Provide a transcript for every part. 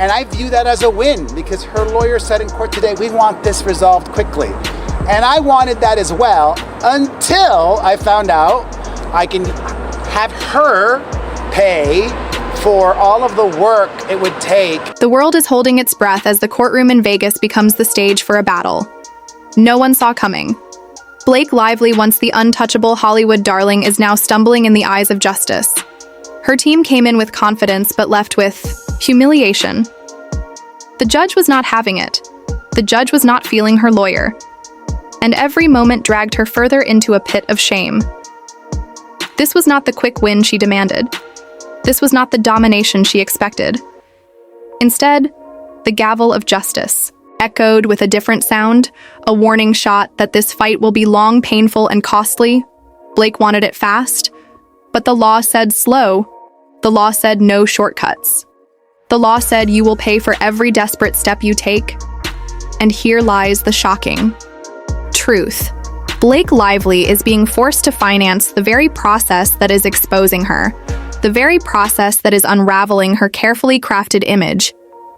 And I view that as a win because her lawyer said in court today, we want this resolved quickly. And I wanted that as well until I found out I can have her pay for all of the work it would take. The world is holding its breath as the courtroom in Vegas becomes the stage for a battle no one saw coming. Blake Lively, once the untouchable Hollywood darling, is now stumbling in the eyes of justice. Her team came in with confidence but left with humiliation. The judge was not having it. The judge was not feeling her lawyer. And every moment dragged her further into a pit of shame. This was not the quick win she demanded. This was not the domination she expected. Instead, the gavel of justice echoed with a different sound, a warning shot that this fight will be long, painful, and costly. Blake wanted it fast, but the law said slow. The law said no shortcuts. The law said you will pay for every desperate step you take. And here lies the shocking truth. Blake Lively is being forced to finance the very process that is exposing her, the very process that is unraveling her carefully crafted image.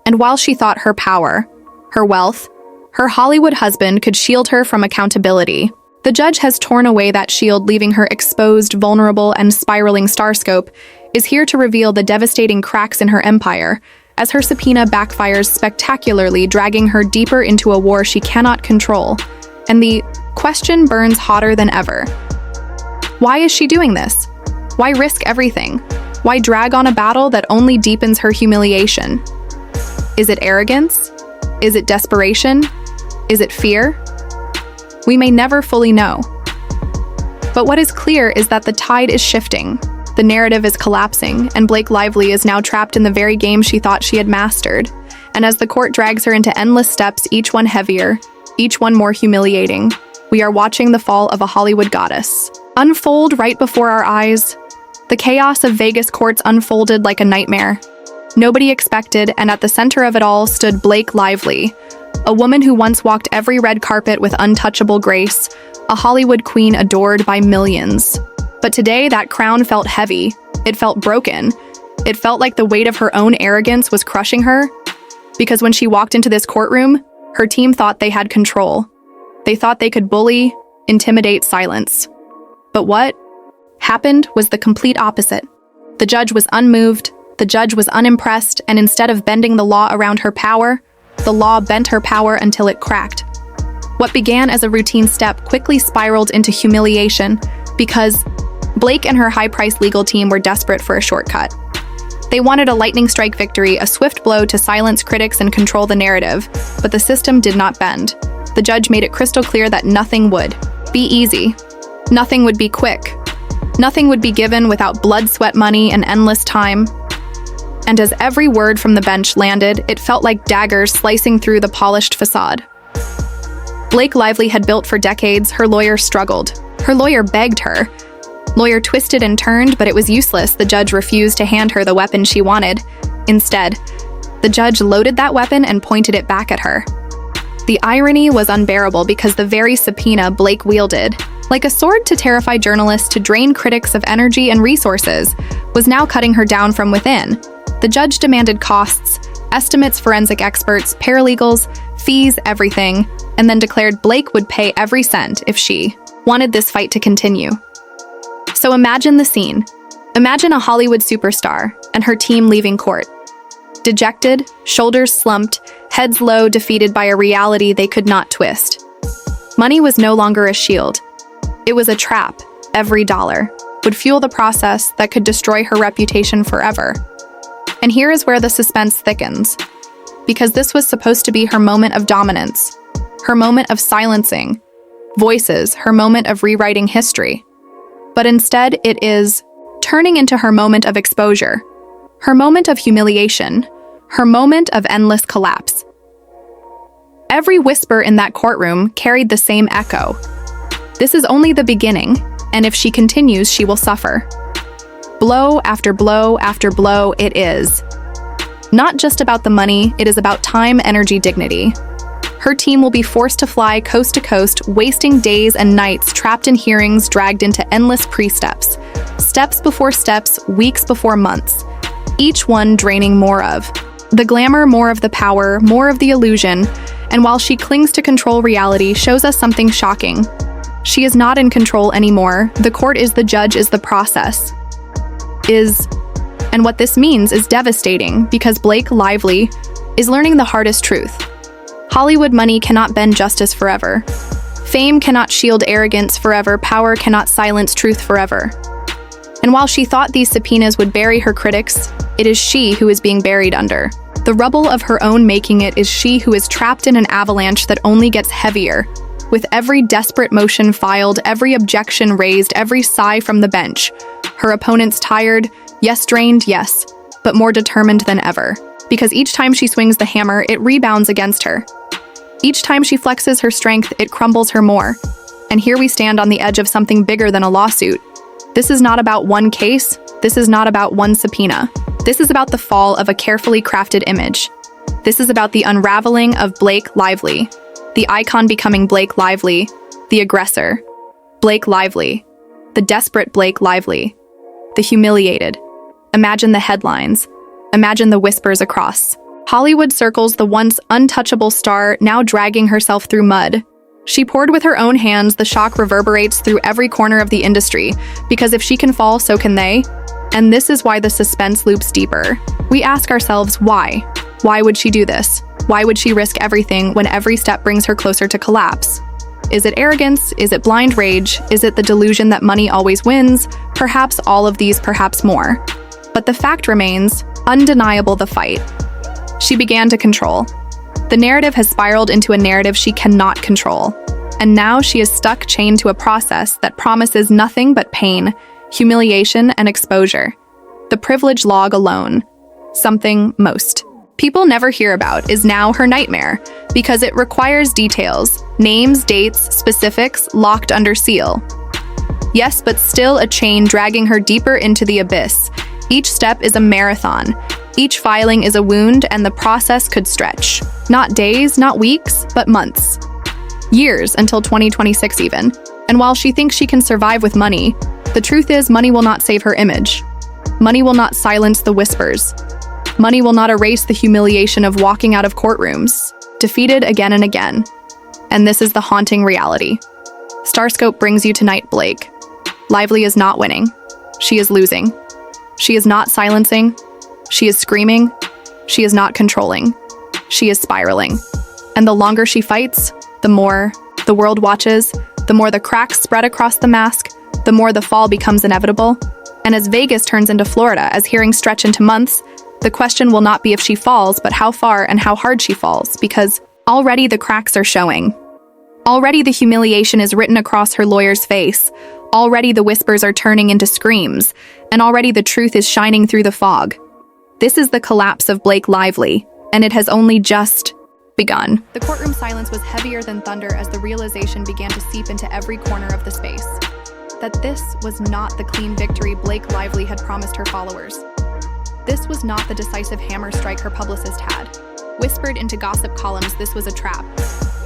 And while she thought her power, her wealth, her Hollywood husband could shield her from accountability, the judge has torn away that shield, leaving her exposed, vulnerable, and spiraling. Starscope is here to reveal the devastating cracks in her empire, as her subpoena backfires spectacularly, dragging her deeper into a war she cannot control. And the question burns hotter than ever. Why is she doing this? Why risk everything? Why drag on a battle that only deepens her humiliation? Is it arrogance? Is it desperation? Is it fear? We may never fully know. But what is clear is that the tide is shifting. The narrative is collapsing, and Blake Lively is now trapped in the very game she thought she had mastered. And as the court drags her into endless steps, each one heavier, each one more humiliating, we are watching the fall of a Hollywood goddess unfold right before our eyes. The chaos of Vegas courts unfolded like a nightmare. Nobody expected, and at the center of it all stood Blake Lively, a woman who once walked every red carpet with untouchable grace, a Hollywood queen adored by millions. But today, that crown felt heavy. It felt broken. It felt like the weight of her own arrogance was crushing her. Because when she walked into this courtroom, her team thought they had control. They thought they could bully, intimidate, silence. But what happened was the complete opposite. The judge was unmoved. The judge was unimpressed, and instead of bending the law around her power, the law bent her power until it cracked. What began as a routine step quickly spiraled into humiliation because Blake and her high-priced legal team were desperate for a shortcut. They wanted a lightning strike victory, a swift blow to silence critics and control the narrative, but the system did not bend. The judge made it crystal clear that nothing would be easy. Nothing would be quick. Nothing would be given without blood, sweat, money, and endless time. And as every word from the bench landed, it felt like daggers slicing through the polished facade. Blake Lively had built for decades. Her lawyer struggled. Her lawyer begged her. Lawyer twisted and turned, but it was useless. The judge refused to hand her the weapon she wanted. Instead, the judge loaded that weapon and pointed it back at her. The irony was unbearable because the very subpoena Blake wielded, like a sword to terrify journalists, to drain critics of energy and resources, was now cutting her down from within. The judge demanded costs, estimates, forensic experts, paralegals, fees, everything, and then declared Blake would pay every cent if she wanted this fight to continue. So imagine the scene. Imagine a Hollywood superstar and her team leaving court. Dejected, shoulders slumped, heads low, defeated by a reality they could not twist. Money was no longer a shield. It was a trap. Every dollar would fuel the process that could destroy her reputation forever. And here is where the suspense thickens. Because this was supposed to be her moment of dominance, her moment of silencing voices, her moment of rewriting history. But instead, it is turning into her moment of exposure, her moment of humiliation, her moment of endless collapse. Every whisper in that courtroom carried the same echo. This is only the beginning, and if she continues, she will suffer. Blow after blow after blow, it is not just about the money, it is about time, energy, dignity. Her team will be forced to fly coast to coast, wasting days and nights trapped in hearings, dragged into endless pre-steps, steps before steps, weeks before months, each one draining more of The glamour, more of the power, more of the illusion, and while she clings to control, reality shows us something shocking. She is not in control anymore. The court is the judge, is the process. And what this means is devastating because Blake Lively is learning the hardest truth. Hollywood money cannot bend justice forever. Fame cannot shield arrogance forever. Power cannot silence truth forever. And while she thought these subpoenas would bury her critics, it is she who is being buried under. The rubble of her own making. It is she who is trapped in an avalanche that only gets heavier. With every desperate motion filed, every objection raised, every sigh from the bench. Her opponents tired, yes, drained, yes, but more determined than ever. Because each time she swings the hammer, it rebounds against her. Each time she flexes her strength, it crumbles her more. And here we stand on the edge of something bigger than a lawsuit. This is not about one case. This is not about one subpoena. This is about the fall of a carefully crafted image. This is about the unraveling of Blake Lively. The icon becoming Blake Lively. The aggressor. Blake Lively. The desperate Blake Lively. The humiliated. Imagine the headlines. Imagine the whispers across Hollywood circles, the once untouchable star now dragging herself through mud. She poured with her own hands. The shock reverberates through every corner of the industry, because if she can fall, so can they. And this is why the suspense loops deeper. We ask ourselves, why? Why would she do this? Why would she risk everything when every step brings her closer to collapse? Is it arrogance? Is it blind rage? Is it the delusion that money always wins? Perhaps all of these, perhaps more. But the fact remains, undeniable, the fight. She began to control. The narrative has spiraled into a narrative she cannot control. And now she is stuck, chained to a process that promises nothing but pain, humiliation, and exposure. The privilege log alone, something most people never hear about, is now her nightmare because it requires details, names, dates, specifics, locked under seal. Yes, but still a chain dragging her deeper into the abyss. Each step is a marathon. Each filing is a wound, and the process could stretch. Not days, not weeks, but months. Years, until 2026 even. And while she thinks she can survive with money, the truth is money will not save her image. Money will not silence the whispers. Money will not erase the humiliation of walking out of courtrooms, defeated again and again. And this is the haunting reality. Starscope brings you tonight, Blake. Lively is not winning. She is losing. She is not silencing. She is screaming. She is not controlling. She is spiraling. And the longer she fights, the more the world watches, the more the cracks spread across the mask, the more the fall becomes inevitable. And as Vegas turns into Florida, as hearings stretch into months, the question will not be if she falls, but how far and how hard she falls, because already the cracks are showing. Already the humiliation is written across her lawyer's face. Already the whispers are turning into screams, and already the truth is shining through the fog. This is the collapse of Blake Lively, and it has only just begun. The courtroom silence was heavier than thunder as the realization began to seep into every corner of the space. That this was not the clean victory Blake Lively had promised her followers. This was not the decisive hammer strike her publicist had. Whispered into gossip columns, this was a trap.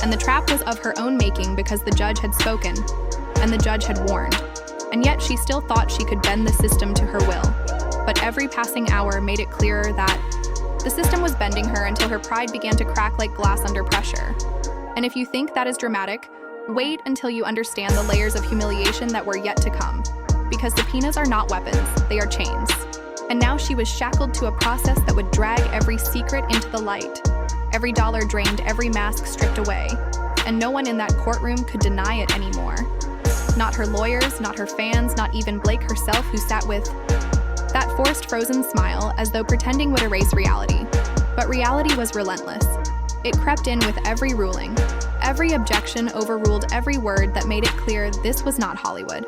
And the trap was of her own making because the judge had spoken, and the judge had warned. And yet she still thought she could bend the system to her will. But every passing hour made it clearer that the system was bending her until her pride began to crack like glass under pressure. And if you think that is dramatic, wait until you understand the layers of humiliation that were yet to come. Because subpoenas are not weapons, they are chains. And now she was shackled to a process that would drag every secret into the light. Every dollar drained, every mask stripped away. And no one in that courtroom could deny it anymore. Not her lawyers, not her fans, not even Blake herself, who sat with that forced frozen smile as though pretending would erase reality. But reality was relentless. It crept in with every ruling. Every objection overruled every word that made it clear this was not Hollywood.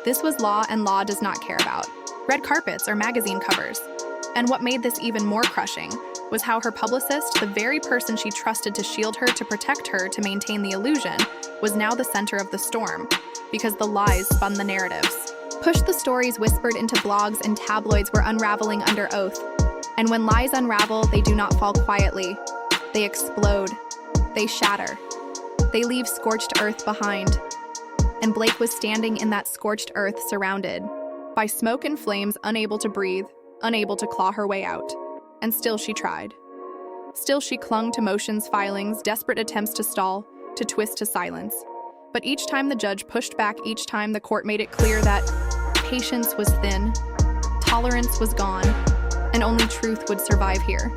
This was law, and law does not care about red carpets or magazine covers. And what made this even more crushing was how her publicist, the very person she trusted to shield her, to protect her, to maintain the illusion, was now the center of the storm, because the lies spun the narratives. Pushed the stories whispered into blogs and tabloids were unraveling under oath. And when lies unravel, they do not fall quietly. They explode. They shatter. They leave scorched earth behind. And Blake was standing in that scorched earth, surrounded by smoke and flames, unable to breathe, unable to claw her way out. And still she tried. Still, she clung to motions, filings, desperate attempts to stall, to twist to silence. But each time the judge pushed back, each time the court made it clear that patience was thin, tolerance was gone, and only truth would survive here.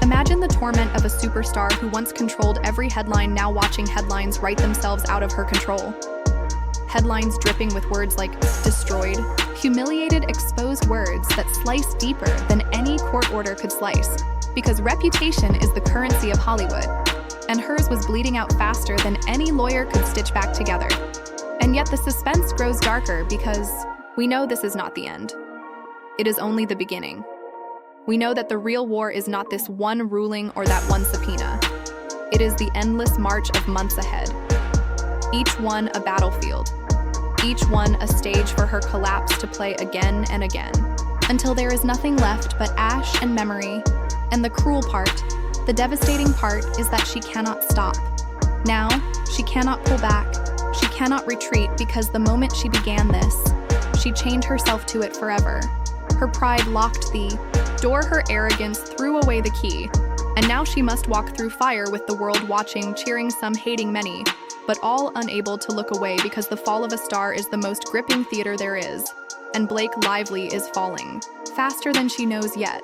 Imagine the torment of a superstar who once controlled every headline, now watching headlines write themselves out of her control. Headlines dripping with words like destroyed, humiliated, exposed, words that slice deeper than any court order could slice. Because reputation is the currency of Hollywood, and hers was bleeding out faster than any lawyer could stitch back together. And yet the suspense grows darker because we know this is not the end. It is only the beginning. We know that the real war is not this one ruling or that one subpoena. It is the endless march of months ahead. Each one a battlefield. Each one a stage for her collapse to play again and again, until there is nothing left but ash and memory. And the cruel part, the devastating part, is that she cannot stop. Now, she cannot pull back. She cannot retreat because the moment she began this, she chained herself to it forever. Her pride locked the door, her arrogance threw away the key, and now she must walk through fire with the world watching, cheering some, hating many, but all unable to look away because the fall of a star is the most gripping theater there is, and Blake Lively is falling, faster than she knows yet,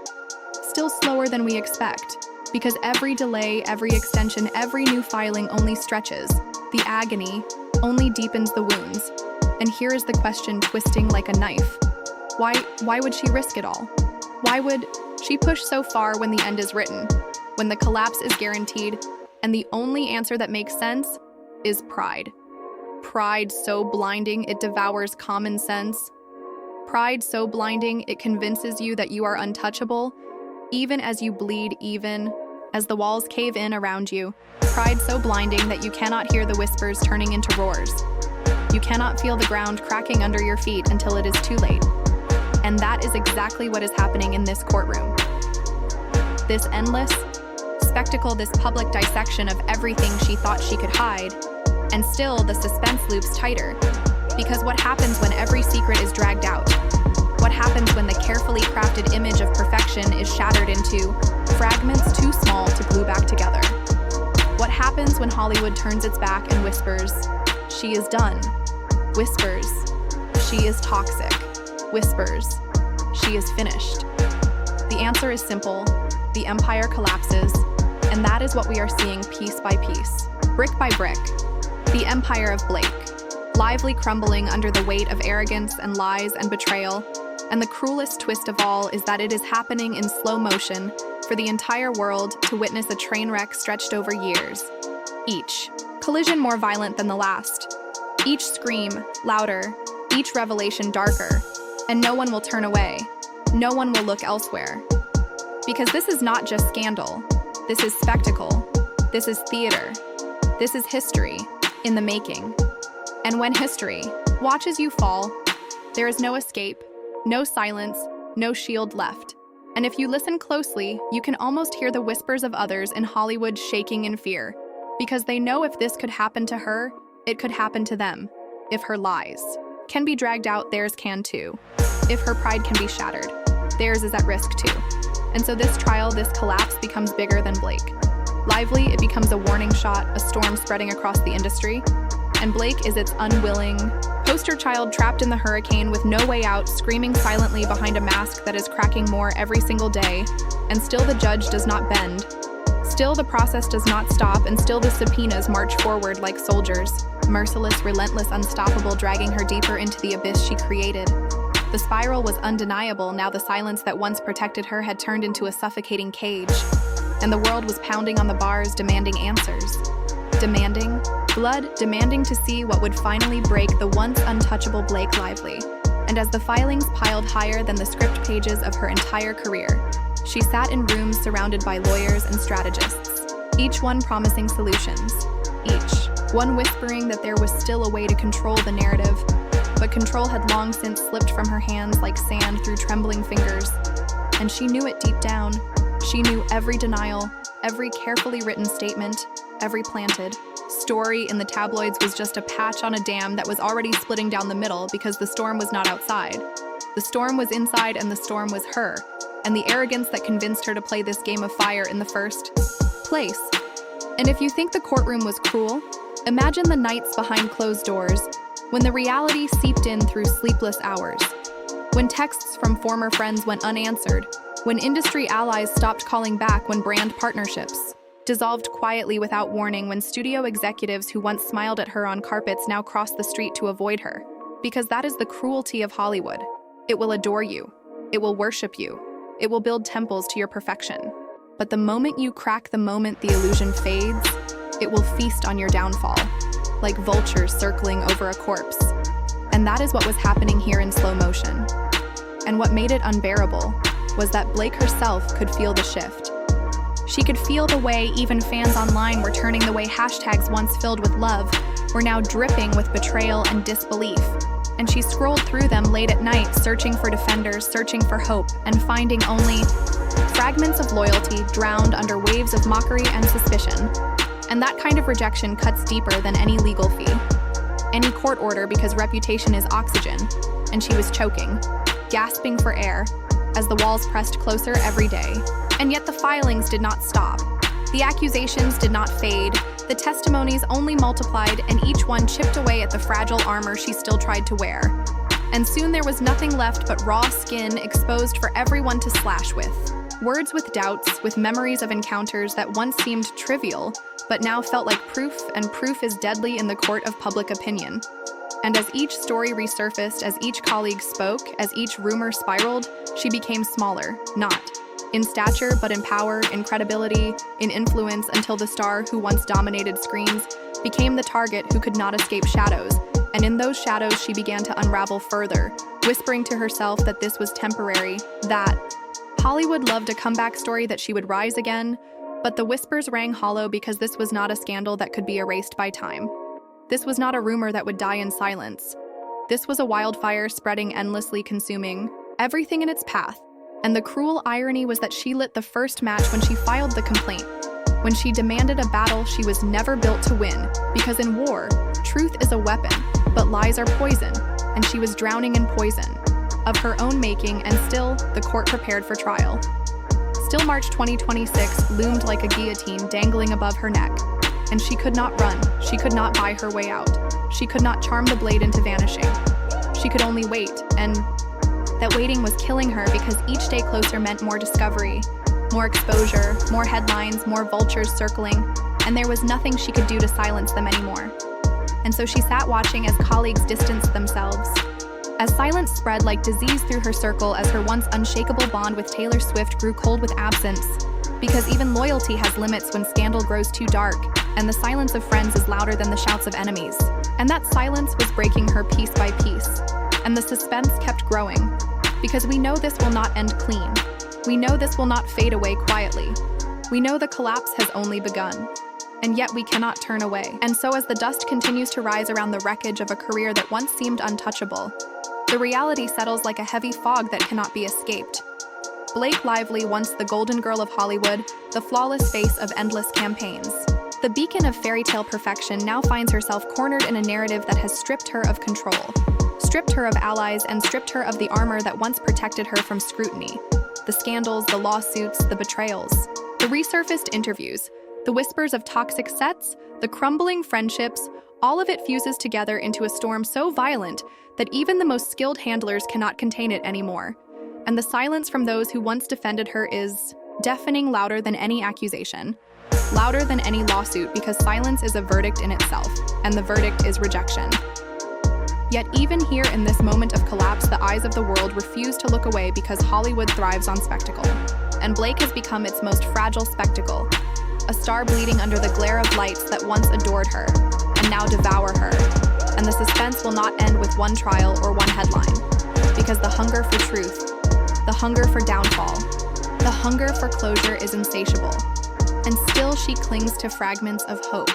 still slower than we expect, because every delay, every extension, every new filing only stretches, the agony only deepens the wounds, and here is the question twisting like a knife. Why would she risk it all? Why would she push so far when the end is written, when the collapse is guaranteed, and the only answer that makes sense is pride? Pride so blinding it devours common sense. Pride so blinding it convinces you that you are untouchable, even as you bleed, even as the walls cave in around you. Pride so blinding that you cannot hear the whispers turning into roars. You cannot feel the ground cracking under your feet until it is too late. And that is exactly what is happening in this courtroom. This endless spectacle, this public dissection of everything she thought she could hide, and still the suspense loops tighter. Because what happens when every secret is dragged out? What happens when the carefully crafted image of perfection is shattered into fragments too small to glue back together? What happens when Hollywood turns its back and whispers, "She is done"? Whispers, "She is toxic." Whispers, "She is finished." The answer is simple. The empire collapses, and that is what we are seeing piece by piece, brick by brick. The empire of Blake, Lively crumbling under the weight of arrogance and lies and betrayal. And the cruelest twist of all is that it is happening in slow motion for the entire world to witness a train wreck stretched over years. Each collision more violent than the last. Each scream louder, each revelation darker. And no one will turn away. No one will look elsewhere. Because this is not just scandal. This is spectacle. This is theater. This is history in the making. And when history watches you fall, there is no escape, no silence, no shield left. And if you listen closely, you can almost hear the whispers of others in Hollywood shaking in fear. Because they know if this could happen to her, it could happen to them. If her lies can be dragged out, theirs can too. If her pride can be shattered, theirs is at risk too. And so this trial, this collapse becomes bigger than Blake. Lively, it becomes a warning shot, a storm spreading across the industry. And Blake is its unwilling poster child trapped in the hurricane with no way out, screaming silently behind a mask that is cracking more every single day. And still the judge does not bend. Still the process does not stop, and still the subpoenas march forward like soldiers. Merciless, relentless, unstoppable, dragging her deeper into the abyss she created. The spiral was undeniable. Now the silence that once protected her had turned into a suffocating cage. And the world was pounding on the bars, demanding answers. Demanding blood, demanding to see what would finally break the once untouchable Blake Lively. And as the filings piled higher than the script pages of her entire career, she sat in rooms surrounded by lawyers and strategists, each one promising solutions, each one whispering that there was still a way to control the narrative, but control had long since slipped from her hands like sand through trembling fingers. And she knew it deep down. She knew every denial, every carefully written statement, every planted story in the tabloids was just a patch on a dam that was already splitting down the middle because the storm was not outside. The storm was inside, and the storm was her. and the arrogance that convinced her to play this game of fire in the first place. And if you think the courtroom was cruel, imagine the nights behind closed doors, when the reality seeped in through sleepless hours, when texts from former friends went unanswered, when industry allies stopped calling back, when brand partnerships dissolved quietly without warning, when studio executives who once smiled at her on carpets now crossed the street to avoid her. Because that is the cruelty of Hollywood. It will adore you. It will worship you. It will build temples to your perfection. But the moment you crack, the moment the illusion fades, it will feast on your downfall, like vultures circling over a corpse. And that is what was happening here in slow motion. And what made it unbearable was that Blake herself could feel the shift. She could feel the way even fans online were turning, the way hashtags once filled with love were now dripping with betrayal and disbelief. And she scrolled through them late at night, searching for defenders, searching for hope, and finding only fragments of loyalty drowned under waves of mockery and suspicion. And that kind of rejection cuts deeper than any legal fee, any court order, because reputation is oxygen, and she was choking, gasping for air, as the walls pressed closer every day. And yet the filings did not stop. The accusations did not fade. The testimonies only multiplied, and each one chipped away at the fragile armor she still tried to wear. And soon there was nothing left but raw skin exposed for everyone to slash with. Words with doubts, with memories of encounters that once seemed trivial, but now felt like proof, and proof is deadly in the court of public opinion. And as each story resurfaced, as each colleague spoke, as each rumor spiraled, she became smaller, not in stature, but in power, in credibility, in influence, until the star who once dominated screens became the target who could not escape shadows. And in those shadows, she began to unravel further, whispering to herself that this was temporary, that Hollywood loved a comeback story, that she would rise again. But the whispers rang hollow, because this was not a scandal that could be erased by time. This was not a rumor that would die in silence. This was a wildfire spreading endlessly, consuming everything in its path. And the cruel irony was that she lit the first match when she filed the complaint, when she demanded a battle she was never built to win, because in war, truth is a weapon, but lies are poison, and she was drowning in poison of her own making, and still the court prepared for trial. Still March 2026 loomed like a guillotine dangling above her neck, and she could not run, she could not buy her way out, she could not charm the blade into vanishing. She could only wait, and that waiting was killing her, because each day closer meant more discovery, more exposure, more headlines, more vultures circling, and there was nothing she could do to silence them anymore. And so she sat watching as colleagues distanced themselves, as silence spread like disease through her circle, as her once unshakable bond with Taylor Swift grew cold with absence, because even loyalty has limits when scandal grows too dark, and the silence of friends is louder than the shouts of enemies. And that silence was breaking her piece by piece, and the suspense kept growing, because we know this will not end clean. We know this will not fade away quietly. We know the collapse has only begun, and yet we cannot turn away. And so as the dust continues to rise around the wreckage of a career that once seemed untouchable, the reality settles like a heavy fog that cannot be escaped. Blake Lively, once the golden girl of Hollywood, the flawless face of endless campaigns, the beacon of fairy tale perfection, now finds herself cornered in a narrative that has stripped her of control, stripped her of allies, and stripped her of the armor that once protected her from scrutiny. The scandals, the lawsuits, the betrayals, the resurfaced interviews, the whispers of toxic sets, the crumbling friendships, all of it fuses together into a storm so violent that even the most skilled handlers cannot contain it anymore. And the silence from those who once defended her is deafening, louder than any accusation, louder than any lawsuit, because silence is a verdict in itself, and the verdict is rejection. Yet even here in this moment of collapse, the eyes of the world refuse to look away, because Hollywood thrives on spectacle. And Blake has become its most fragile spectacle, a star bleeding under the glare of lights that once adored her, and now devour her. And the suspense will not end with one trial or one headline, because the hunger for truth, the hunger for downfall, the hunger for closure is insatiable. And still she clings to fragments of hope,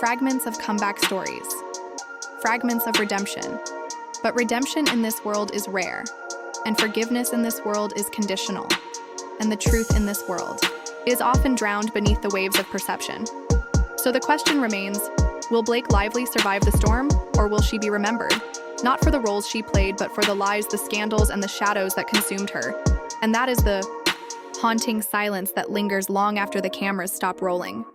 fragments of comeback stories, fragments of redemption. But redemption in this world is rare, and forgiveness in this world is conditional, and the truth in this world is often drowned beneath the waves of perception. So the question remains, will Blake Lively survive the storm, or will she be remembered? Not for the roles she played, but for the lies, the scandals, and the shadows that consumed her. And that is the haunting silence that lingers long after the cameras stop rolling.